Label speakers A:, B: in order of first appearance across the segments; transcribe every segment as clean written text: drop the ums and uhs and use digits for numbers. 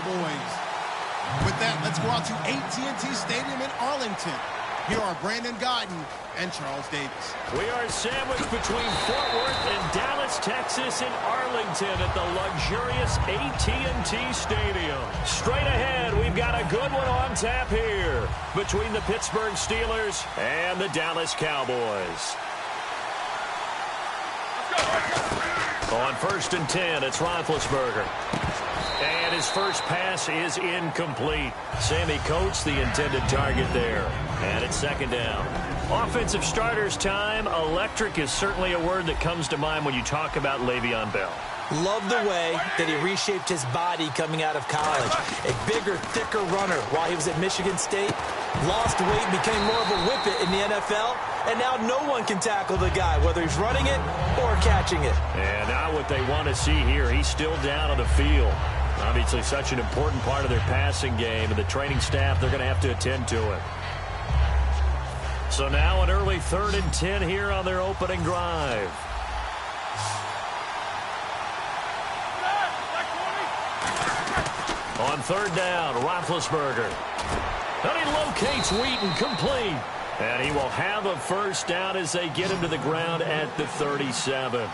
A: Cowboys. With that, let's go out to AT&T Stadium in Arlington. Here are Brandon Gaudin and Charles Davis.
B: We are sandwiched between Fort Worth and Dallas, Texas in Arlington at the luxurious AT&T Stadium. Straight ahead, we've got a good one on tap here between the Pittsburgh Steelers and the Dallas Cowboys. On 1st and 10, it's Roethlisberger. And his first pass is incomplete. Sammy Coates, the intended target there. And it's 2nd down. Offensive starters time. Electric is certainly a word that comes to mind when you talk about Le'Veon Bell.
C: Love the way that he reshaped his body coming out of college. A bigger, thicker runner while he was at Michigan State. Lost weight, became more of a whippet in the NFL. And now no one can tackle the guy, whether he's running it or catching it.
B: And now what they want to see here, he's still down on the field. Obviously such an important part of their passing game, and the training staff, they're going to have to attend to it. So now an early 3rd and 10 here on their opening drive. On 3rd down, Roethlisberger. And he locates Wheaton, complete. And he will have a first down as they get him to the ground at the 37.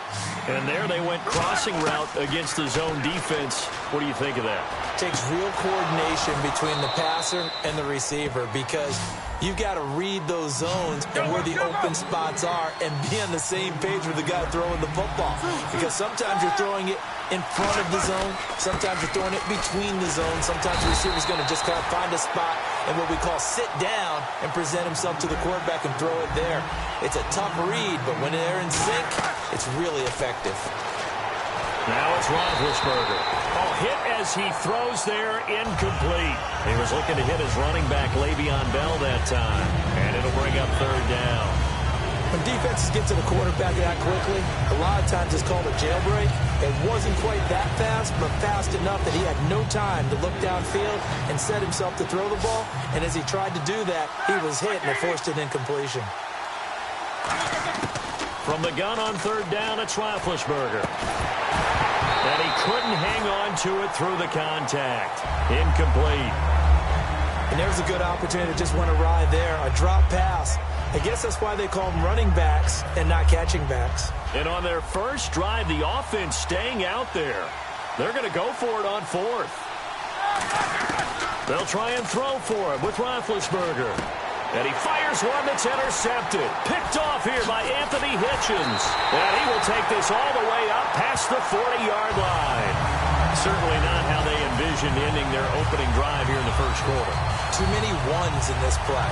B: And there they went crossing route against the zone defense. What do you think of that?
C: Takes real coordination between the passer and the receiver, because you've got to read those zones and where the open spots are and be on the same page with the guy throwing the football. Because sometimes you're throwing it in front of the zone. Sometimes you're throwing it between the zones. Sometimes the receiver's going to just kind of find a spot and what we call sit down and present himself to the quarterback and throw it there. It's a tough read, but when they're in sync, it's really effective.
B: Now it's Roethlisberger. Oh, hit as he throws there, incomplete. He was looking to hit his running back, Le'Veon Bell, that time. And it'll bring up 3rd down.
C: When defenses get to the quarterback that quickly, a lot of times it's called a jailbreak. It wasn't quite that fast, but fast enough that he had no time to look downfield and set himself to throw the ball. And as he tried to do that, he was hit and it forced an incompletion.
B: From the gun on 3rd down, it's Roethlisberger. And he couldn't hang on to it through the contact. Incomplete.
C: And there's a good opportunity to just want to ride there. A drop pass. I guess that's why they call them running backs and not catching backs.
B: And on their first drive, the offense staying out there. They're going to go for it on 4th. They'll try and throw for it with Roethlisberger. And he fires one that's intercepted. Picked off here by Anthony Hitchens. And he will take this all the way up past the 40-yard line. Certainly not how they envisioned ending their opening drive here in the first quarter.
C: Too many ones in this play.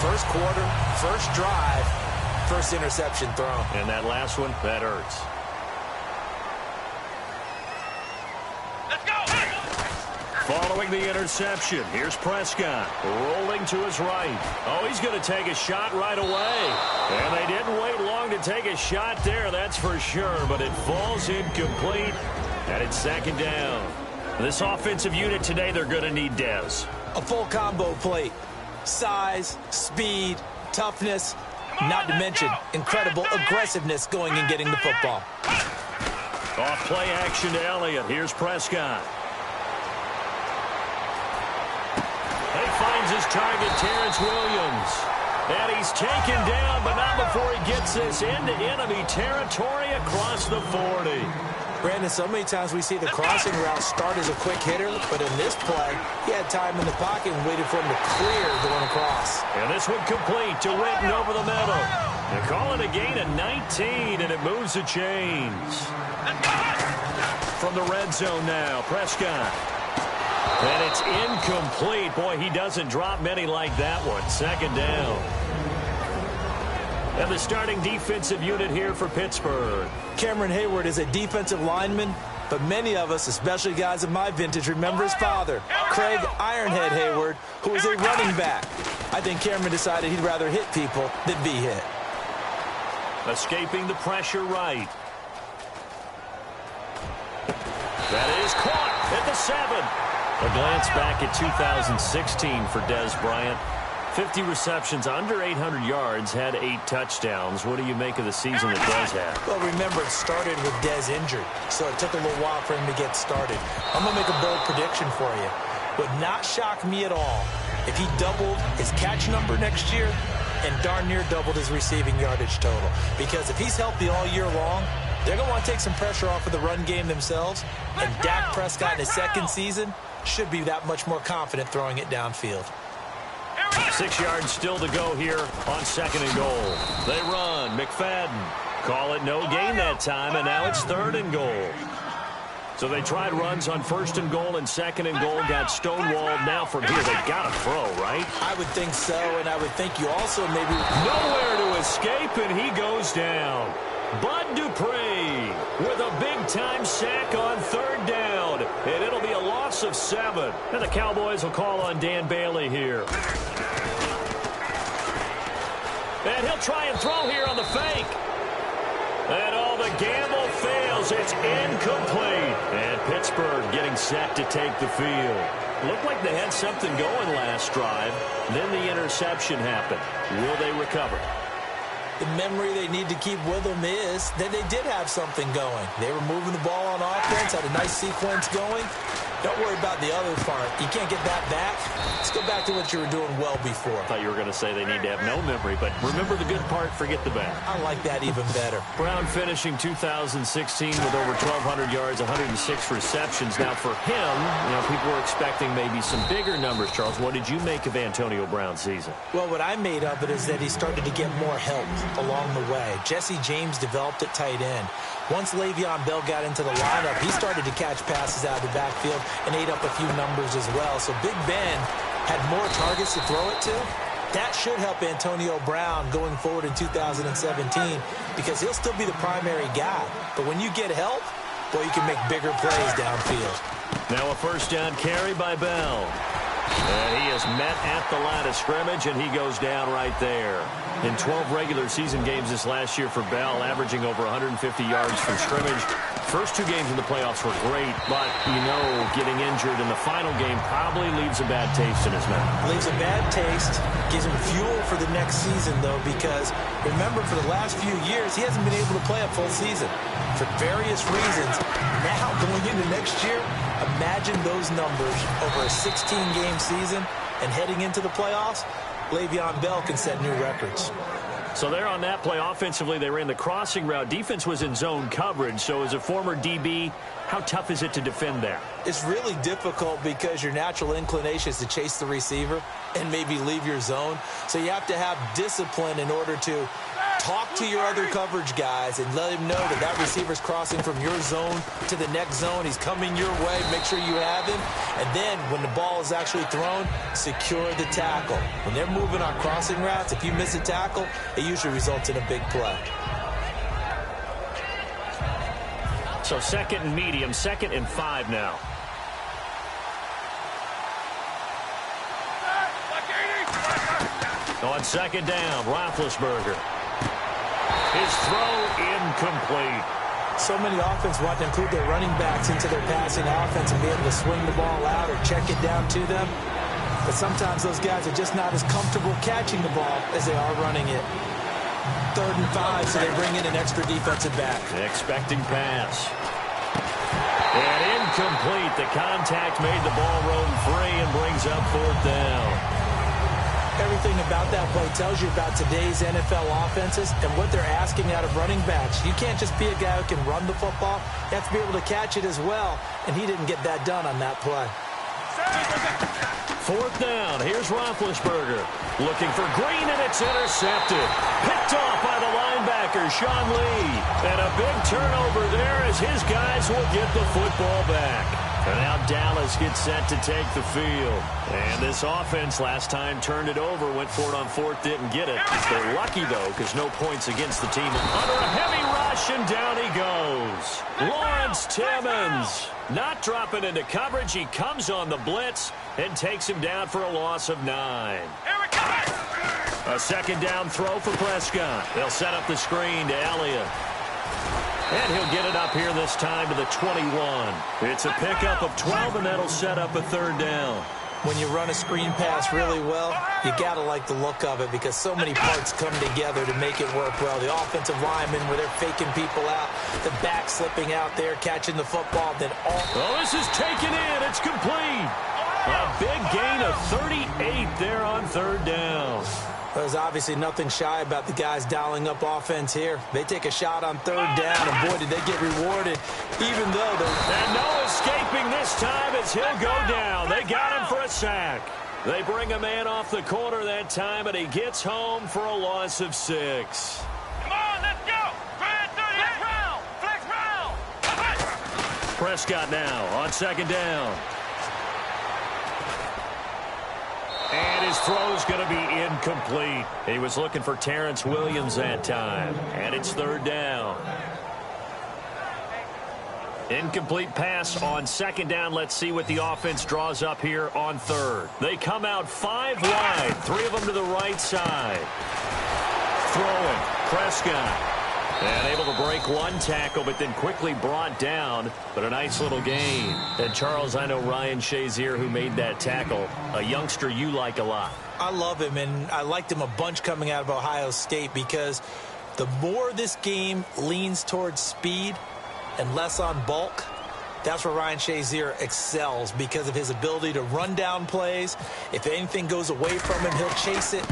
C: First quarter, first drive, first interception thrown.
B: And that last one, that hurts.
D: Let's go!
B: Following the interception, here's Prescott rolling to his right. Oh, he's going to take a shot right away. And they didn't wait long to take a shot there, that's for sure. But it falls incomplete, and it's 2nd down. This offensive unit today, they're going to need Dez.
C: A full combo plate. Size, speed, toughness, not to mention incredible aggressiveness going and getting the football.
B: Off play action to Elliott. Here's Prescott. He finds his target, Terrence Williams. And he's taken down, but not before he gets this into enemy territory across the 40.
C: Brandon, so many times we see the crossing route start as a quick hitter, but in this play, he had time in the pocket and waited for him to clear going across.
B: And this one complete to Witten over the middle. They call it a gain of 19, and it moves the chains. From the red zone now, Prescott. And it's incomplete. Boy, he doesn't drop many like that one. 2nd down. And the starting defensive unit here for Pittsburgh.
C: Cameron Hayward is a defensive lineman, but many of us, especially guys of my vintage, remember his father, Craig Ironhead Hayward, who was a running back. I think Cameron decided he'd rather hit people than be hit.
B: Escaping the pressure right. That is caught at the 7. A glance back at 2016 for Dez Bryant. 50 receptions, under 800 yards, had 8 touchdowns. What do you make of the season that Dez had?
C: Well, remember, it started with Dez injured, so it took a little while for him to get started. I'm going to make a bold prediction for you. Would not shock me at all if he doubled his catch number next year and darn near doubled his receiving yardage total. Because if he's healthy all year long, they're going to want to take some pressure off of the run game themselves, and Dak Prescott in his second season should be that much more confident throwing it downfield.
B: 6 yards still to go here on 2nd and goal. They run. McFadden. Call it no gain that time, and now it's 3rd and goal. So they tried runs on 1st and goal and 2nd and goal, got stonewalled. Now from here, they got to throw, right?
C: I would think so, and I would think you also maybe...
B: Nowhere to escape, and he goes down. Bud Dupree with a big-time sack on 3rd down, and it'll be a loss of 7. And the Cowboys will call on Dan Bailey here. And he'll try and throw here on the fake. And all the gamble fails. It's incomplete. And Pittsburgh getting set to take the field. Looked like they had something going last drive. Then the interception happened. Will they recover?
C: The memory they need to keep with them is that they did have something going. They were moving the ball on offense, had a nice sequence going. Don't worry about the other part. You can't get that back. Let's go back to what you were doing well before.
B: I thought you were going to say they need to have no memory, but remember the good part, forget the bad.
C: I like that even better.
B: Brown finishing 2016 with over 1,200 yards, 106 receptions. Now for him, people were expecting maybe some bigger numbers. Charles, what did you make of Antonio Brown's season?
C: Well, what I made of it is that he started to get more help along the way. Jesse James developed at tight end. Once Le'Veon Bell got into the lineup, he started to catch passes out of the backfield and ate up a few numbers as well. So Big Ben had more targets to throw it to. That should help Antonio Brown going forward in 2017 because he'll still be the primary guy. But when you get help, well, you can make bigger plays downfield.
B: Now a 1st down carry by Bell. And he is met at the line of scrimmage, and he goes down right there. In 12 regular season games this last year for Bell, averaging over 150 yards from scrimmage. First 2 games in the playoffs were great, but, getting injured in the final game probably leaves a bad taste in his mouth.
C: Leaves a bad taste, gives him fuel for the next season, though, because, remember, for the last few years, he hasn't been able to play a full season for various reasons. Now, going into next year, imagine those numbers over a 16-game season and heading into the playoffs. Le'Veon Bell can set new records.
B: So there on that play, offensively, they ran the crossing route. Defense was in zone coverage. So as a former DB, how tough is it to defend there?
C: It's really difficult because your natural inclination is to chase the receiver and maybe leave your zone. So you have to have discipline in order to talk to your other coverage guys and let him know that that receiver's crossing from your zone to the next zone. He's coming your way. Make sure you have him. And then when the ball is actually thrown, secure the tackle. When they're moving on crossing routes, if you miss a tackle, it usually results in a big play.
B: So 2nd and medium, 2nd and 5 now. On 2nd down, Roethlisberger. His throw incomplete.
C: So many offense want to include their running backs into their passing offense and be able to swing the ball out or check it down to them. But sometimes those guys are just not as comfortable catching the ball as they are running it. 3rd and 5, so they bring in an extra defensive back.
B: Expecting pass. And incomplete. The contact made the ball roam free and brings up 4th down.
C: Everything about that play tells you about today's NFL offenses and what they're asking out of running backs. You can't just be a guy who can run the football. You have to be able to catch it as well, and he didn't get that done on that play.
B: 4th down. Here's Roethlisberger. Looking for Green, and it's intercepted. Picked off by the linebacker, Sean Lee. And a big turnover there as his guys will get the football back. And now Dallas gets set to take the field. And this offense last time turned it over, went for it on 4th, didn't get it. They're lucky, though, because no points against the team. Under a heavy rush, and down he goes. Lawrence Timmons not dropping into coverage. He comes on the blitz and takes him down for a loss of 9. A 2nd down throw for Prescott. They'll set up the screen to Elliott. And he'll get it up here this time to the 21. It's a pickup of 12, and that'll set up a 3rd down.
C: When you run a screen pass really well, you got to like the look of it because so many parts come together to make it work well. The offensive linemen, where they're faking people out, the back slipping out there, catching the football, then all...
B: Oh, this is taken in. It's complete. A big gain of 38 there on third down.
C: There's obviously nothing shy about the guys dialing up offense here. They take a shot on third down, and boy, did they get rewarded, even though they're...
B: And no escaping this time as he'll go down. They got him for a sack. They bring a man off the corner that time, and he gets home for a loss of 6.
D: Come on, let's go. Flex round.
B: Prescott now on second down. And his throw's going to be incomplete. He was looking for Terrence Williams that time. And it's third down. Incomplete pass on second down. Let's see what the offense draws up here on third. They come out 5 wide. 3 of them to the right side. Throwing. Prescott. And able to break one tackle, but then quickly brought down. But a nice little gain. And, Charles, I know Ryan Shazier, who made that tackle, a youngster you like a lot.
C: I love him, and I liked him a bunch coming out of Ohio State because the more this game leans towards speed and less on bulk, that's where Ryan Shazier excels because of his ability to run down plays. If anything goes away from him, he'll chase it.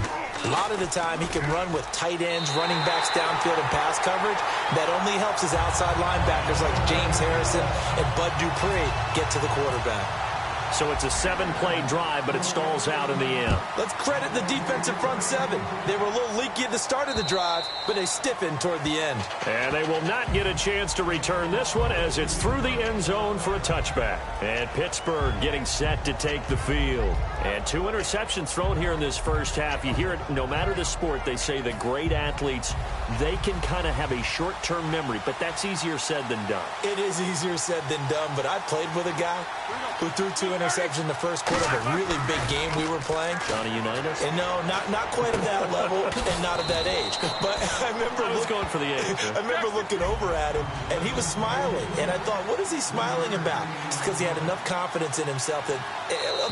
C: A lot of the time, he can run with tight ends, running backs downfield and pass coverage. That only helps his outside linebackers like James Harrison and Bud Dupree get to the quarterback.
B: So it's a 7-play drive, but it stalls out in the end.
C: Let's credit the defensive front 7. They were a little leaky at the start of the drive, but they stiffened toward the end.
B: And they will not get a chance to return this one as it's through the end zone for a touchback. And Pittsburgh getting set to take the field. And 2 interceptions thrown here in this first half. You hear it, no matter the sport, they say the great athletes, they can kind of have a short-term memory, but that's easier said than done.
C: It is easier said than done, but I played with a guy who threw 2 interceptions in the first quarter of a really big game we were playing.
B: Johnny Unitas?
C: And no, not quite at that level and not at that age. But I remember
B: going for the age.
C: I remember looking over at him, and he was smiling. And I thought, what is he smiling about? It's because he had enough confidence in himself that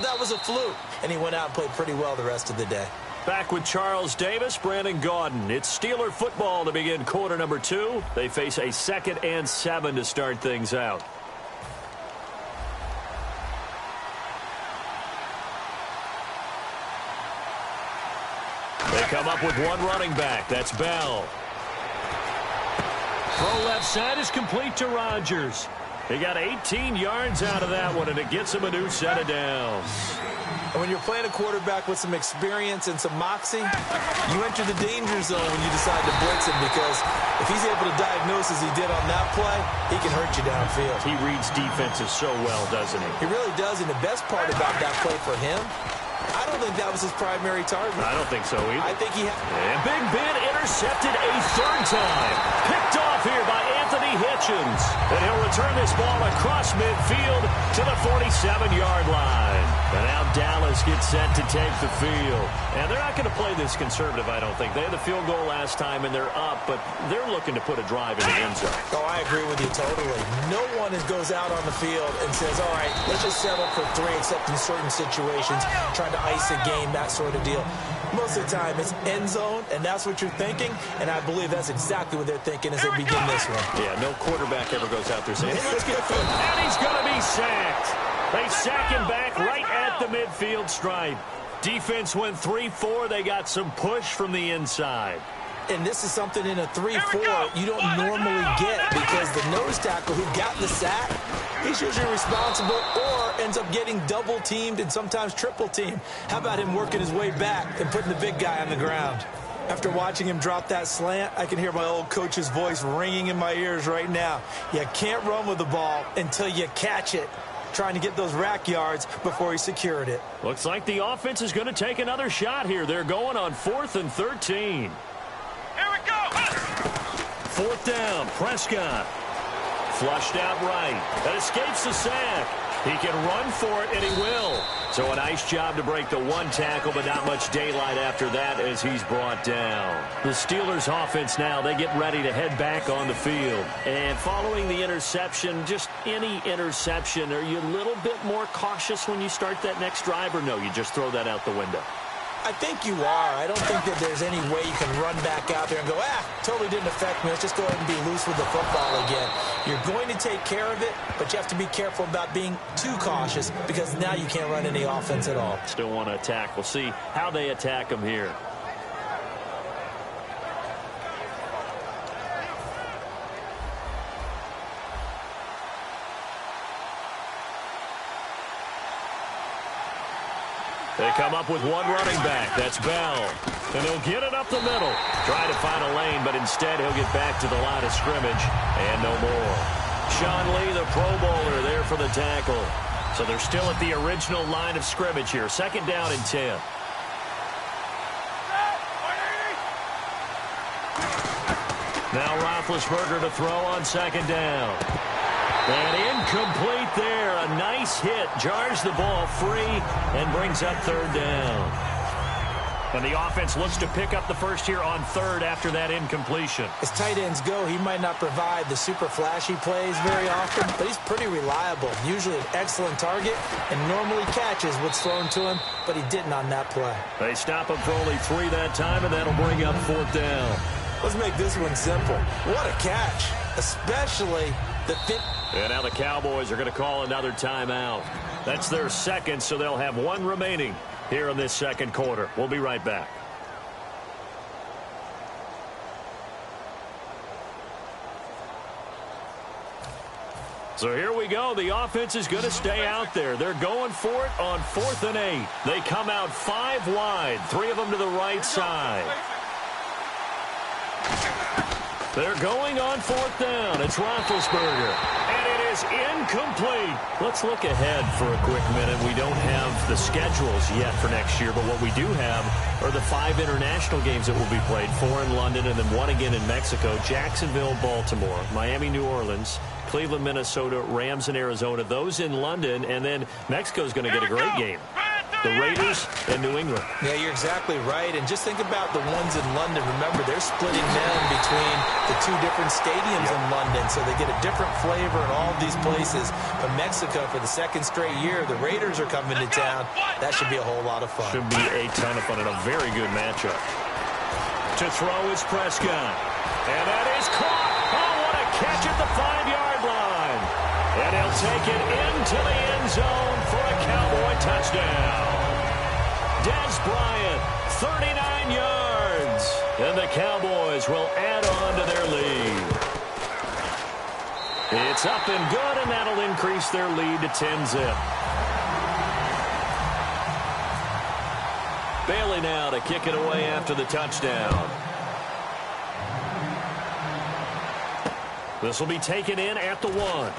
C: that was a fluke. And he went out and played pretty well the rest of the day.
B: Back with Charles Davis, Brandon Gaudin. It's Steeler football to begin quarter number 2. They face a 2nd and 7 to start things out. They come up with one running back. That's Bell. Throw left side is complete to Rodgers. He got 18 yards out of that one, and it gets him a new set of downs.
C: And when you're playing a quarterback with some experience and some moxie, you enter the danger zone when you decide to blitz him because if he's able to diagnose as he did on that play, he can hurt you downfield.
B: He reads defenses so well, doesn't he?
C: He really does, and the best part about that play for him, I don't think that was his primary target.
B: I don't think so either.
C: I think he had...
B: And Big Ben intercepted a 3rd time. Picked off here by Anthony Hitchens. And he'll return this ball across midfield to the 47-yard line. And now Dallas gets set to take the field. And they're not going to play this conservative, I don't think. They had the field goal last time, and they're up, but they're looking to put a drive in the end zone.
C: Oh, I agree with you totally. No one goes out on the field and says, all right, let's just settle for 3, except in certain situations, trying to ice a game, that sort of deal. Most of the time, it's end zone, and that's what you're thinking, and I believe that's exactly what they're thinking as they begin this one.
B: Yeah, no quarterback ever goes out there saying, hey, let's get food. And he's going to be sacked. They sack him back right at the midfield stripe. Defense went 3-4. They got some push from the inside.
C: And this is something in a 3-4 you don't normally get because the nose tackle who got the sack, he's usually responsible or ends up getting double-teamed and sometimes triple-teamed. How about him working his way back and putting the big guy on the ground? After watching him drop that slant, I can hear my old coach's voice ringing in my ears right now. You can't run with the ball until you catch it. Trying to get those rack yards before he secured it.
B: Looks like the offense is going to take another shot here. They're going on 4th and 13.
D: Here we go.
B: 4th down, Prescott. Flushed out right. That escapes the sack. He can run for it, and he will. So a nice job to break the one tackle, but not much daylight after that as he's brought down. The Steelers offense now, they get ready to head back on the field. And following the interception, just any interception, are you a little bit more cautious when you start that next drive, or no, you just throw that out the window?
C: I think you are. I don't think that there's any way you can run back out there and go, totally didn't affect me. Let's just go ahead and be loose with the football again. You're going to take care of it, but you have to be careful about being too cautious because now you can't run any offense at all.
B: Still want to attack. We'll see how they attack them here. They come up with one running back. That's Bell. And he'll get it up the middle. Try to find a lane, but instead he'll get back to the line of scrimmage. And no more. Sean Lee, the Pro Bowler, there for the tackle. So they're still at the original line of scrimmage here. 2nd down and 10. Now Roethlisberger to throw on 2nd down. And incomplete there. A nice hit. Jars the ball free and brings up 3rd down. And the offense looks to pick up the first here on 3rd after that incompletion.
C: As tight ends go, he might not provide the super flashy plays very often, but he's pretty reliable. Usually an excellent target and normally catches what's thrown to him, but he didn't on that play.
B: They stop him for only 3 that time, and that'll bring up 4th down.
C: Let's make this one simple. What a catch, especially the fit.
B: And now the Cowboys are going to call another timeout. That's their 2nd, so they'll have 1 remaining here in this 2nd quarter. We'll be right back. So here we go. The offense is going to stay out there. They're going for it on 4th and 8. They come out 5 wide, 3 of them to the right side. They're going on 4th down. It's Roethlisberger. And it is incomplete. Let's look ahead for a quick minute. We don't have the schedules yet for next year, but what we do have are the 5 international games that will be played. 4 in London and then 1 again in Mexico. Jacksonville, Baltimore, Miami, New Orleans, Cleveland, Minnesota, Rams, and Arizona. Those in London, and then Mexico's going to get a great game. The Raiders and New England.
C: Yeah, you're exactly right. And just think about the ones in London. Remember, they're splitting them between the 2 different stadiums in London, so they get a different flavor in all of these places. But Mexico, for the 2nd straight year, the Raiders are coming to town. That should be a whole lot of fun.
B: Should be a ton of fun and a very good matchup. To throw is Prescott. And that is caught. Oh, what a catch at the 5-yard line. And he'll take it into the end zone for a Cowboy touchdown. Dez Bryant, 39 yards. And the Cowboys will add on to their lead. It's up and good, and that'll increase their lead to 10-zip. Bailey now to kick it away after the touchdown. This will be taken in at the 1.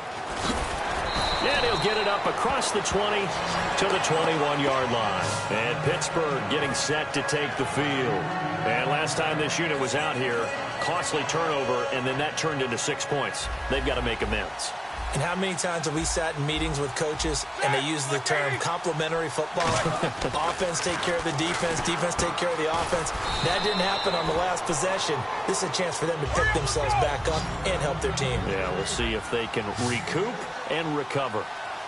B: And he'll get it up across the 20 to the 21-yard line. And Pittsburgh getting set to take the field. And last time this unit was out here, costly turnover, and then that turned into 6 points. They've got to make amends.
C: And how many times have we sat in meetings with coaches and they use the term complementary football? Offense take care of the defense, defense take care of the offense. That didn't happen on the last possession. This is a chance for them to pick themselves back up and help their team.
B: Yeah, we'll see if they can recoup and recover.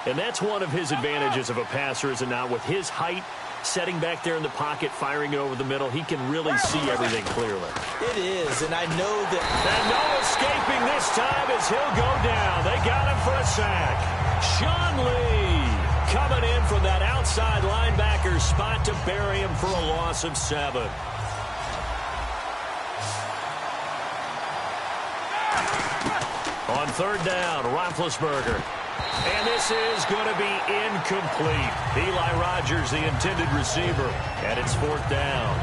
B: And that's one of his advantages of a passer, is it not? With his height, setting back there in the pocket, firing it over the middle, he can really see everything clearly.
C: It is, and I know that...
B: And no escaping this time as he'll go down. They got him for a sack. Sean Lee coming in from that outside linebacker spot to bury him for a loss of 7. On 3rd down, Roethlisberger. And this is going to be incomplete. Eli Rogers, the intended receiver, and it's 4th down.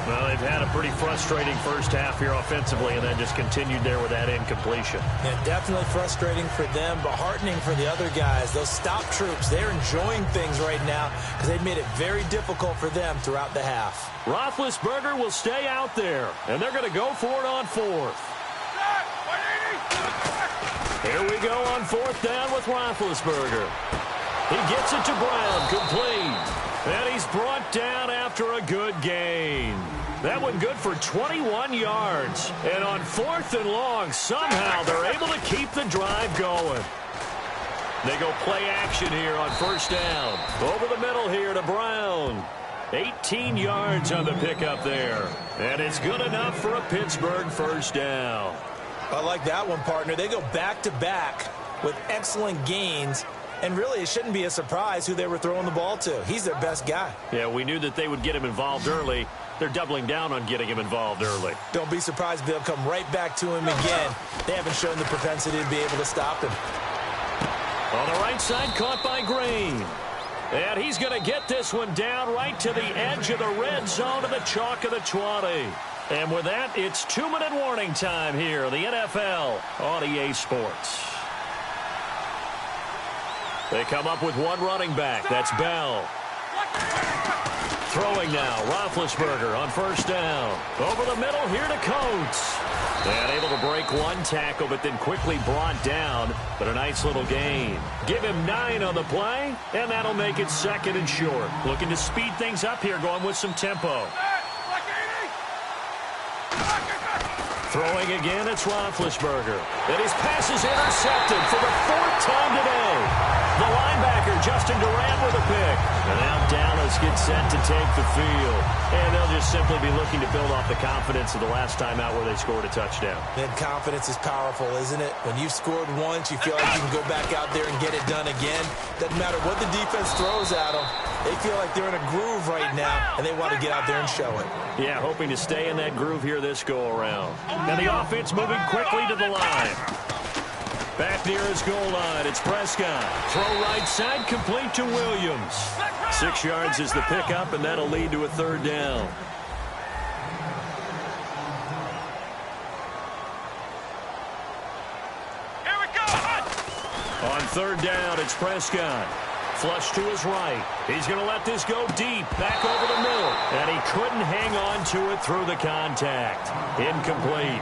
B: Well, they've had a pretty frustrating first half here offensively, and then just continued there with that incompletion.
C: Yeah, definitely frustrating for them, but heartening for the other guys. Those stop troops, they're enjoying things right now because they've made it very difficult for them throughout the half.
B: Roethlisberger will stay out there, and they're going to go for it on 4th. Here we go on 4th down with Roethlisberger. He gets it to Brown, complete. And he's brought down after a good gain. That one good for 21 yards. And on 4th and long, somehow they're able to keep the drive going. They go play action here on 1st down. Over the middle here to Brown. 18 yards on the pickup there. And it's good enough for a Pittsburgh 1st down.
C: I like that one, partner. They go back-to-back with excellent gains. And really, it shouldn't be a surprise who they were throwing the ball to. He's their best guy.
B: Yeah, we knew that they would get him involved early. They're doubling down on getting him involved early.
C: Don't be surprised if they'll come right back to him again. They haven't shown the propensity to be able to stop him.
B: On the right side, caught by Green. And he's going to get this one down right to the edge of the red zone to the chalk of the 20. And with that, it's 2-minute warning time here, the NFL on EA Sports. They come up with one running back. That's Bell. Throwing now, Roethlisberger on 1st down. Over the middle here to Coates. And able to break one tackle, but then quickly brought down. But a nice little gain. Give him 9 on the play, and that'll make it 2nd and short. Looking to speed things up here, going with some tempo. Throwing again, it's Roethlisberger. And his pass is intercepted for the 4th time today. The linebacker, Justin Durant, with a pick. And now Dallas gets set to take the field. And they'll just simply be looking to build off the confidence of the last time out where they scored a touchdown.
C: And confidence is powerful, isn't it? When you've scored once, you feel like you can go back out there and get it done again. Doesn't matter what the defense throws at them. They feel like they're in a groove right now, and they want to get out there and show it.
B: Yeah, hoping to stay in that groove here this go-around. Now the offense moving quickly to the line. Back near his goal line, it's Prescott. Throw right side, complete to Williams. 6 yards is the pickup, and that'll lead to a 3rd down.
D: Here we go.
B: On 3rd down, it's Prescott. Flush to his right. He's going to let this go deep, back over the middle. And he couldn't hang on to it through the contact. Incomplete.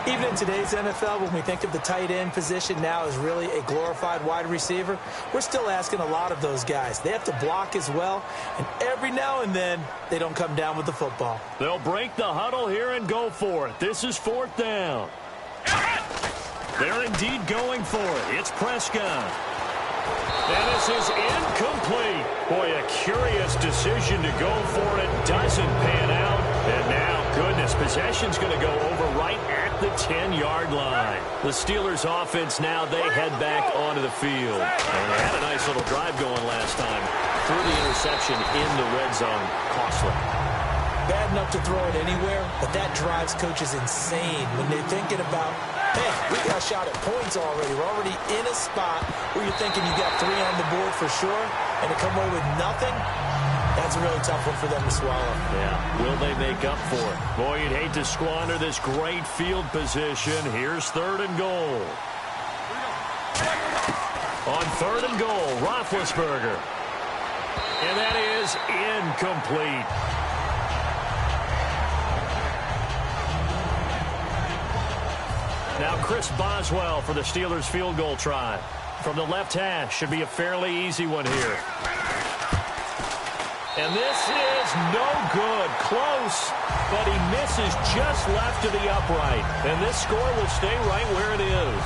C: Even in today's NFL, when we think of the tight end position now as really a glorified wide receiver, we're still asking a lot of those guys. They have to block as well, and every now and then, they don't come down with the football.
B: They'll break the huddle here and go for it. This is 4th down. They're indeed going for it. It's Prescott. And this is incomplete. Boy, a curious decision to go for it. Doesn't pan out. And now, goodness, possession's going to go over right at the 10-yard line. The Steelers' offense now, they head back onto the field. And they had a nice little drive going last time. Through the interception in the red zone. Costly.
C: Bad enough to throw it anywhere, but that drives coaches insane when they're thinking about, hey, we got a shot at points already. We're already in a spot where you're thinking you got 3 on the board for sure, and to come away with nothing, that's a really tough one for them to swallow.
B: Yeah, will they make up for it? Boy, you'd hate to squander this great field position. Here's 3rd and goal. On 3rd and goal, Roethlisberger. And that is incomplete. Now Chris Boswell for the Steelers field goal try. From the left hash, should be a fairly easy one here. And this is no good. Close, but he misses just left of the upright. And this score will stay right where it is.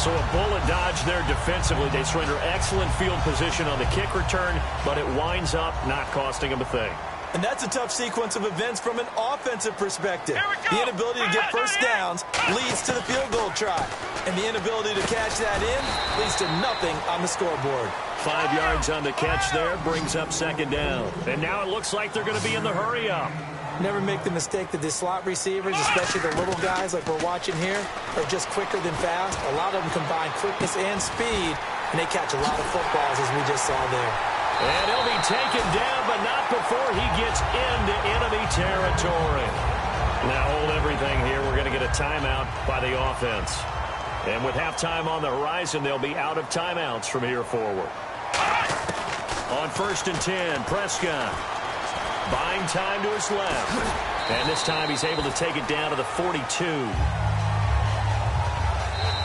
B: So a bullet dodge there defensively. They surrender excellent field position on the kick return, but it winds up not costing them a thing.
C: And that's a tough sequence of events from an offensive perspective. The inability to get first downs leads to the field goal try. And the inability to catch that in leads to nothing on the scoreboard.
B: 5 yards on the catch there brings up 2nd down. And now it looks like they're going to be in the hurry-up.
C: Never make the mistake that the slot receivers, especially the little guys like we're watching here, are just quicker than fast. A lot of them combine quickness and speed, and they catch a lot of footballs, as we just saw there.
B: And he'll be taken down, but not before he gets into enemy territory. Now hold everything here. We're going to get a timeout by the offense. And with halftime on the horizon, they'll be out of timeouts from here forward. On 1st and 10, Prescott. Buying time to his left. And this time he's able to take it down to the 42.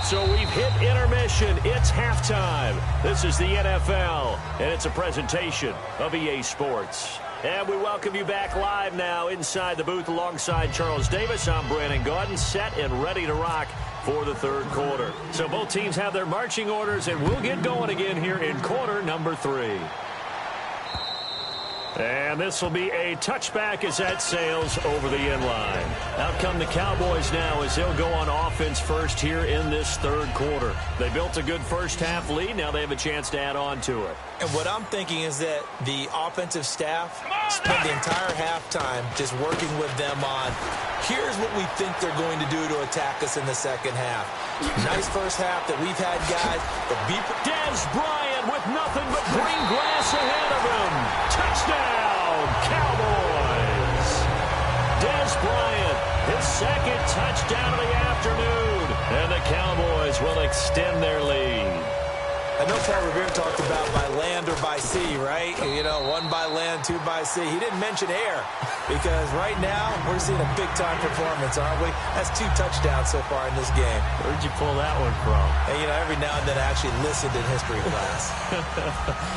B: So we've hit intermission. It's halftime. This is the NFL, and it's a presentation of EA Sports. And we welcome you back live now inside the booth alongside Charles Davis. I'm Brandon Gaudin, set and ready to rock for the third quarter. So both teams have their marching orders, and we'll get going again here in quarter number 3. And this will be a touchback as that sails over the end line. Out come the Cowboys now as they'll go on offense first here in this third quarter. They built a good first half lead. Now they have a chance to add on to it.
C: And what I'm thinking is that the offensive staff spent the entire halftime just working with them on, here's what we think they're going to do to attack us in the second half. Nice first half that we've had, guys. But
B: Dez Bryant with nothing but green grass ahead of him. Touchdown, Cowboys. Dez Bryant, his second touchdown of the afternoon. And the Cowboys will extend their lead.
C: I know Paul Revere talked about by land or by sea, right? You know, 1 by land, 2 by sea. He didn't mention air because right now we're seeing a big-time performance, aren't we? That's 2 touchdowns so far in this game.
B: Where'd you pull that one from?
C: And, you know, every now and then I actually listened in history class.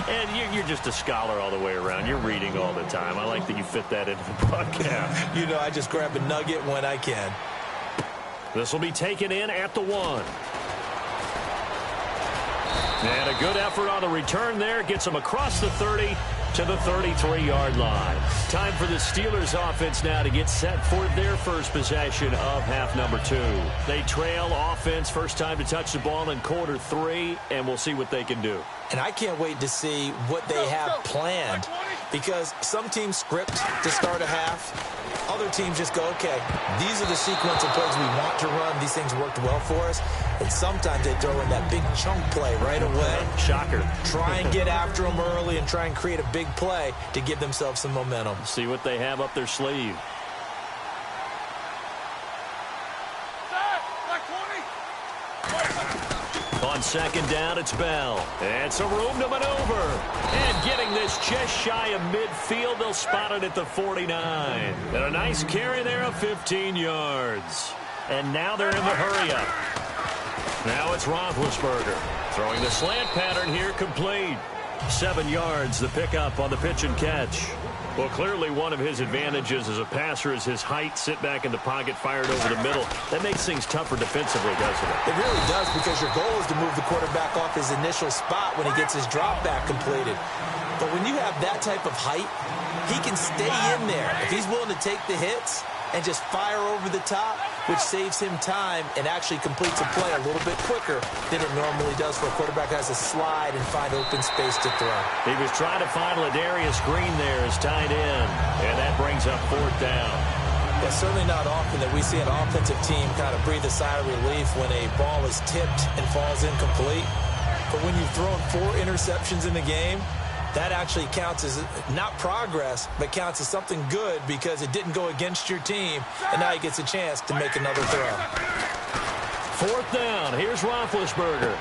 B: And you're just a scholar all the way around. You're reading all the time. I like that you fit that into the broadcast.
C: You know, I just grab a nugget when I can.
B: This will be taken in at the 1. And a good effort on the return there. Gets them across the 30 to the 33-yard line. Time for the Steelers offense now to get set for their first possession of half number 2. They trail offense, first time to touch the ball in quarter 3, and we'll see what they can do.
C: And I can't wait to see what they have planned, because some teams script to start a half. Other teams just go, okay, these are the sequence of plays we want to run. These things worked well for us. And sometimes they throw in that big chunk play right away.
B: Shocker.
C: Try and get after them early and try and create a big play to give themselves some momentum.
B: See what they have up their sleeve. On second down, it's Bell. And some room to maneuver. And getting this just shy of midfield, they'll spot it at the 49. And a nice carry there of 15 yards. And now they're in the hurry-up. Now it's Roethlisberger. Throwing the slant pattern here, complete. 7 yards, the pickup on the pitch and catch. Well, clearly one of his advantages as a passer is his height. Sit back in the pocket, fired over the middle. That makes things tougher defensively, doesn't it?
C: It really does, because your goal is to move the quarterback off his initial spot when he gets his drop back completed. But when you have that type of height, he can stay in there. If he's willing to take the hits and just fire over the top, which saves him time and actually completes a play a little bit quicker than it normally does for a quarterback who has to slide and find open space to throw.
B: He was trying to find Ladarius Green there as tight end, and that brings up 4th down.
C: It's certainly not often that we see an offensive team kind of breathe a sigh of relief when a ball is tipped and falls incomplete. But when you've thrown 4 interceptions in the game, that actually counts as not progress, but counts as something good because it didn't go against your team, and now he gets a chance to make another throw.
B: 4th down. Here's Roethlisberger.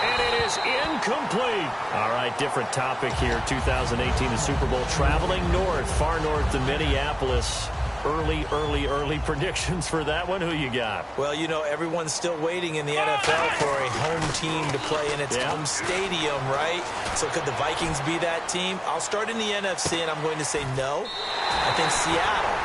B: And it is incomplete. All right, different topic here. 2018, the Super Bowl, traveling north, far north to Minneapolis. Early predictions for that one. Who you got?
C: Well, you know, everyone's still waiting in the NFL for a home team to play in its home stadium, right? So could the Vikings be that team? I'll start in the NFC, and I'm going to say no. I think Seattle,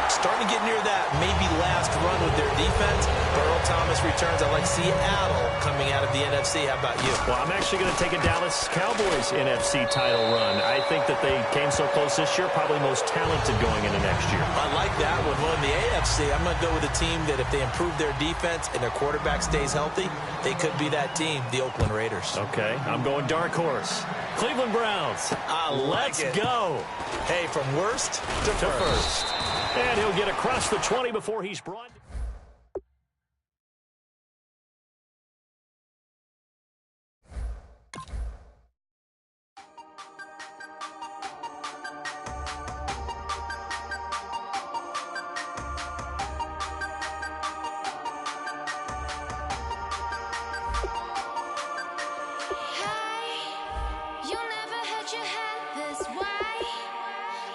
C: starting to get near that maybe last run with their defense. Earl Thomas returns. I like Seattle coming out of the NFC. How about you?
B: Well, I'm actually going to take a Dallas Cowboys NFC title run. I think that they came so close this year, probably most talented going into next year.
C: I like that one. Well, in the AFC, I'm going to go with a team that if they improve their defense and their quarterback stays healthy, they could be that team, the Oakland Raiders.
B: Okay, I'm going dark horse. Cleveland Browns. Let's go.
C: Hey, from worst to first.
B: And he'll get across the 20 before he's brought.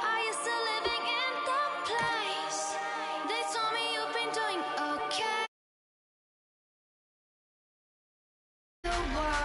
E: Are you still living in the place? They told me you've been doing Bye.